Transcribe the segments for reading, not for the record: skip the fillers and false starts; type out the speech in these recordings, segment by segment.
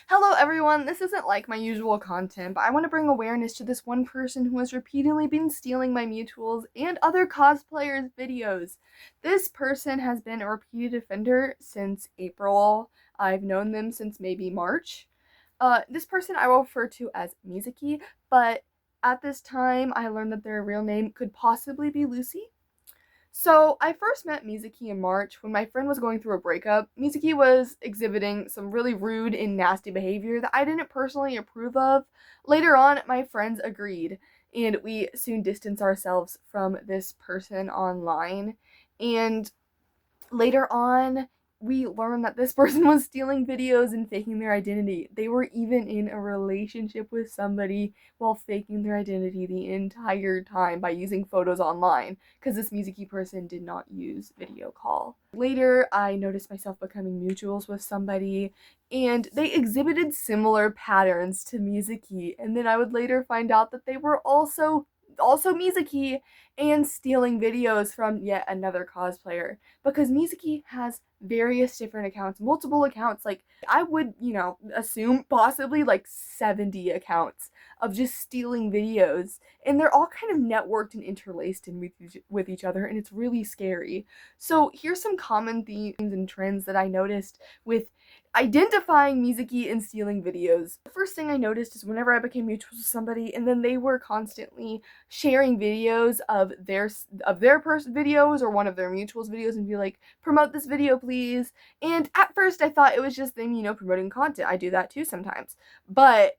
Hello everyone, this isn't like my usual content, but I want to bring awareness to this one person who has repeatedly been stealing my mutuals and other cosplayers' videos. This person has been a repeated offender since April. I've known them since maybe March. This person I will refer to as Mizuki, but at this time I learned that their real name could possibly be Lucy. So I first met Mizuki in March when my friend was going through a breakup. Mizuki was exhibiting some really rude and nasty behavior that I didn't personally approve of. Later on, my friends agreed, and we soon distanced ourselves from this person online. And later on, we learned that this person was stealing videos and faking their identity. They were even in a relationship with somebody while faking their identity the entire time by using photos online, because this Mizuki person did not use video call. Later, I noticed myself becoming mutuals with somebody, and they exhibited similar patterns to Mizuki, and then I would later find out that they were also Mizuki and stealing videos from yet another cosplayer, because Mizuki has various different accounts, multiple accounts. Like, I would, assume possibly like 70 accounts of just stealing videos, and they're all kind of networked and interlaced with each other, and it's really scary. So here's some common themes and trends that I noticed with identifying Mizuki and stealing videos. The first thing I noticed is whenever I became mutual with somebody and then they were constantly sharing videos of their videos or one of their mutuals videos and be like, promote this video please. And at first I thought it was just them, promoting content. I do that too sometimes. But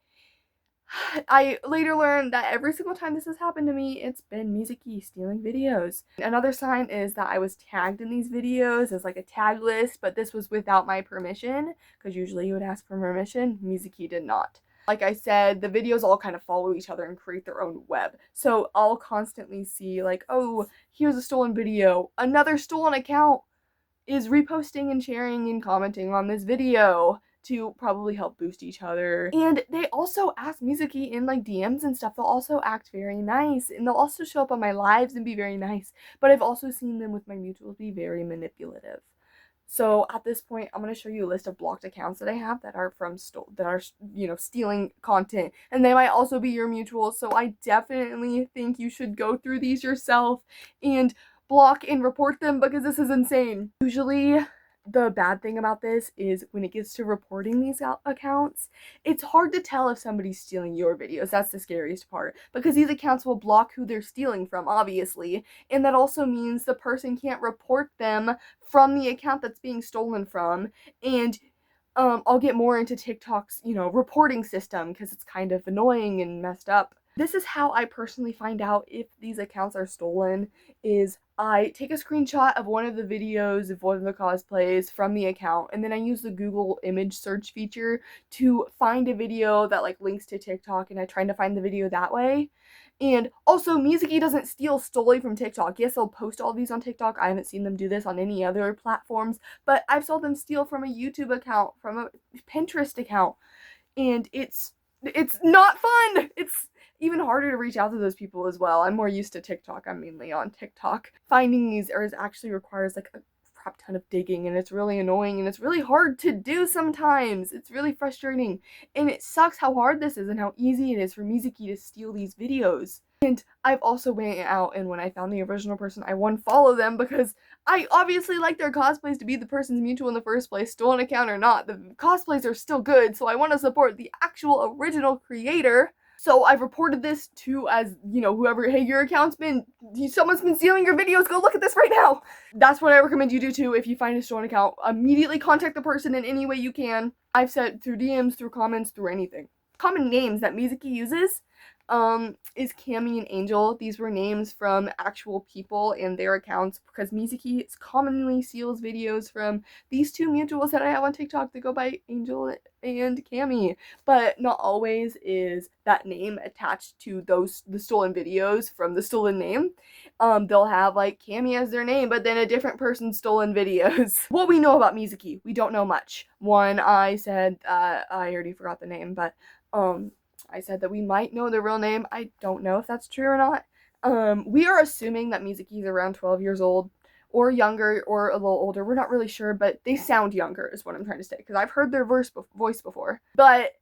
I later learned that every single time this has happened to me, it's been Mizuki stealing videos. Another sign is that I was tagged in these videos as like a tag list, but this was without my permission, because usually you would ask for permission. Mizuki did not. Like I said, the videos all kind of follow each other and create their own web. So I'll constantly see like, oh, here's a stolen video. Another stolen account is reposting and sharing and commenting on this video to probably help boost each other. And they also ask Mizuki in like DMs and stuff. They'll also act very nice, and they'll also show up on my lives and be very nice. But I've also seen them with my mutuals be very manipulative. So at this point, I'm going to show you a list of blocked accounts that I have that are stealing content, and they might also be your mutuals. So I definitely think you should go through these yourself and block and report them, because this is insane. Usually the bad thing about this is when it gets to reporting these accounts, it's hard to tell if somebody's stealing your videos. That's the scariest part, because these accounts will block who they're stealing from, obviously, and that also means the person can't report them from the account that's being stolen from. And I'll get more into TikTok's, reporting system, because it's kind of annoying and messed up. This is how I personally find out if these accounts are stolen, is I take a screenshot of one of the videos of one of the cosplays from the account, and then I use the Google image search feature to find a video that like links to TikTok, and I try to find the video that way. And also, Mizuki doesn't steal solely from TikTok. Yes, they'll post all these on TikTok. I haven't seen them do this on any other platforms, but I've saw them steal from a YouTube account, from a Pinterest account, and it's not fun. It's even harder to reach out to those people as well. I'm more used to TikTok. I'm mainly on TikTok. Finding these errors actually requires like a crap ton of digging, and it's really annoying, and it's really hard to do sometimes. It's really frustrating, and it sucks how hard this is and how easy it is for Mizuki to steal these videos. And I've also went out, and when I found the original person, I unfollowed them, because I obviously like their cosplays to be the person's mutual in the first place, stolen account or not. The cosplays are still good, so I want to support the actual original creator. So I've reported this to, as, whoever, hey, your account's someone's been stealing your videos, go look at this right now. That's what I recommend you do too. If you find a stolen account, immediately contact the person in any way you can. I've said through DMs, through comments, through anything. Common names that Mizuki uses is Cammy and Angel. These were names from actual people and their accounts, because Mizuki commonly steals videos from these two mutuals that I have on TikTok that go by Angel and Cammy, but not always is that name attached to the stolen videos from the stolen name. They'll have like Cammy as their name, but then a different person's stolen videos. What we know about Mizuki, we don't know much. One, I said, I already forgot the name, but I said that we might know the real name. I don't know if that's true or not. We are assuming that Mizuki is around 12 years old, or younger or a little older. We're not really sure, but they sound younger is what I'm trying to say, because I've heard their voice before. But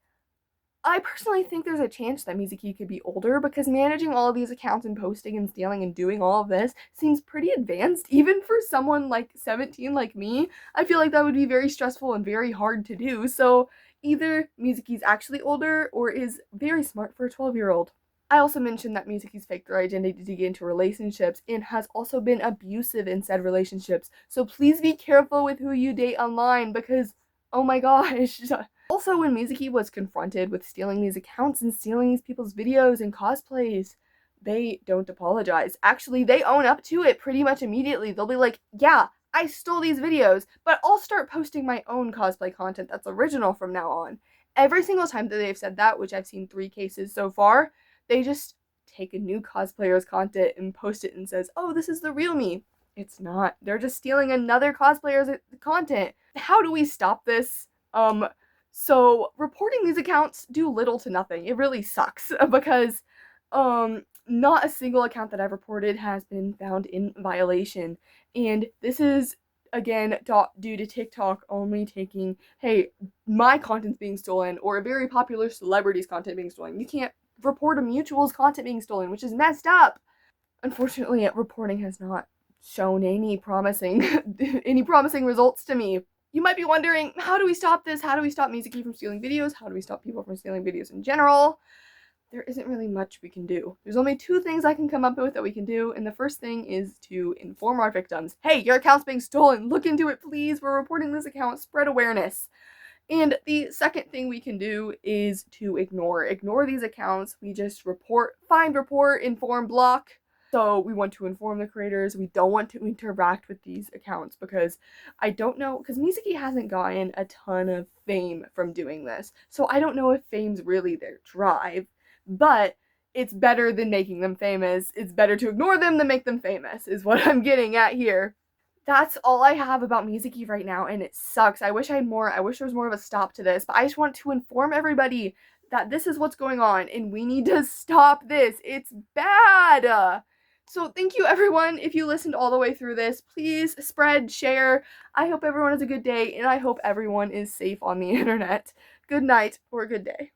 I personally think there's a chance that Mizuki could be older, because managing all of these accounts and posting and stealing and doing all of this seems pretty advanced, even for someone like 17 like me. I feel like that would be very stressful and very hard to do. So either Mizuki's actually older or is very smart for a 12-year-old. I also mentioned that Mizuki's faked their identity to get into relationships and has also been abusive in said relationships. So please be careful with who you date online, because oh my gosh. Also, when Mizuki was confronted with stealing these accounts and stealing these people's videos and cosplays, they don't apologize. Actually, they own up to it pretty much immediately. They'll be like, yeah, I stole these videos, but I'll start posting my own cosplay content that's original from now on. Every single time that they've said that, which I've seen 3 cases so far, they just take a new cosplayer's content and post it and says, oh, this is the real me. It's not. They're just stealing another cosplayer's content. How do we stop this? So reporting these accounts do little to nothing. It really sucks, because not a single account that I've reported has been found in violation. And this is, again, due to TikTok only taking, hey, my content's being stolen, or a very popular celebrity's content being stolen. You can't report a mutual's content being stolen, which is messed up. Unfortunately, reporting has not shown any promising results to me. You might be wondering, how do we stop this? How do we stop Mizuki from stealing videos? How do we stop people from stealing videos in general? There isn't really much we can do. There's only 2 things I can come up with that we can do, and the first thing is to inform our victims. Hey, your account's being stolen. Look into it, please. We're reporting this account. Spread awareness. And the second thing we can do is to ignore these accounts. We just find, report, inform, block. So we want to inform the creators. We don't want to interact with these accounts, because I don't know, because Mizuki hasn't gotten a ton of fame from doing this. So I don't know if fame's really their drive, but it's better than making them famous. It's better to ignore them than make them famous, is what I'm getting at here. That's all I have about Mizuki right now, and it sucks. I wish I wish there was more of a stop to this, but I just want to inform everybody that this is what's going on, and we need to stop this. It's bad. So thank you, everyone. If you listened all the way through this, please spread, share. I hope everyone has a good day, and I hope everyone is safe on the internet. Good night or good day.